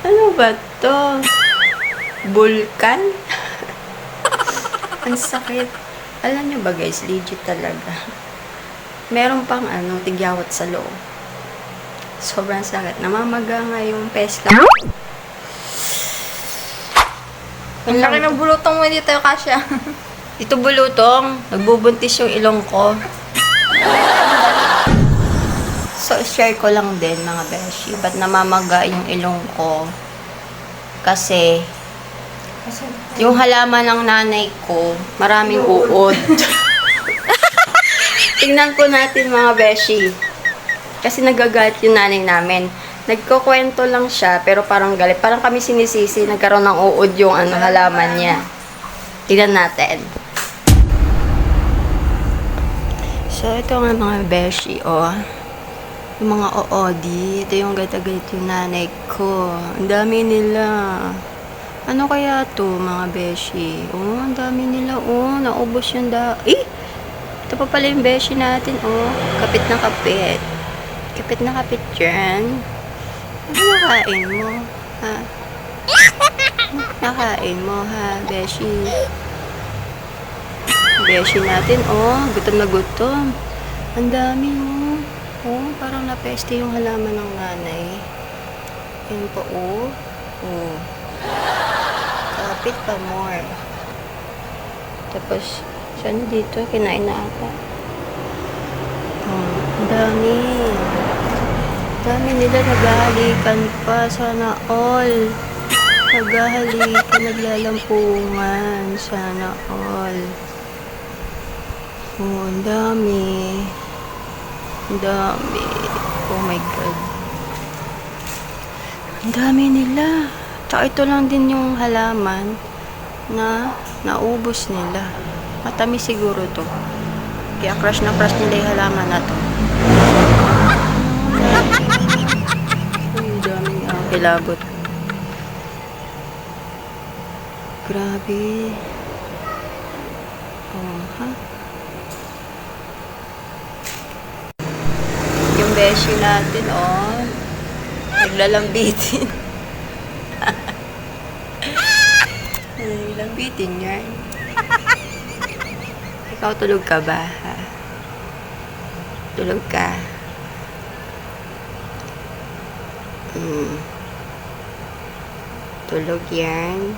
Ano ba to? Bulkan? Ang sakit. Alam nyo ba guys, legit talaga. Meron pang tigyawat sa loob. Sobrang sakit. Namamaga nga yung pesla. Ang laki ng bulutong mo, hindi tayo kasya. Ito bulutong. Nagbubuntis yung ilong ko. So, share ko lang din mga beshi. Ba't namamaga yung ilong ko? Kasi, yung halaman ng nanay ko, maraming uod. Tingnan po natin mga beshi. Kasi nagagalit yung nanay namin. Nagkukwento lang siya, pero parang galit. Parang kami sinisisi, nagkaroon ng uod yung halaman niya. Tingnan natin. So, ito nga mga beshi, yung mga OOD. Ito yung galit yung nanay ko. Ang dami nila. Ano kaya to mga beshi? Ang dami nila. Naubos yung ito pa pala yung beshi natin. Kapit na kapit. Kapit na kapit dyan. Ano nakain mo? Ha? Nakain mo, ha, beshi? Beshi natin, gutom na gutom. Ang dami, parang napeste yung halaman ng nanay. Yan po, kapit pa more. Tapos, saan dito? Kinain na ata. Ang dami. Dami nila naghahalikan pa. Sana all. Naghahalikan, naglalampungan. Sana all. Ang dami. Ang dami. Oh my God. Ang dami nila. Tsaka ito lang din yung halaman na naubos nila. Matamis siguro to. Kaya crush na crush nila yung halaman na to. Ang daming kilabot. Grabe. Ha? Yung beshi natin, naglalambitin. Naglalambitin yan. Ikaw, tulog ka ba, ha? Tulog ka. Tulog yan.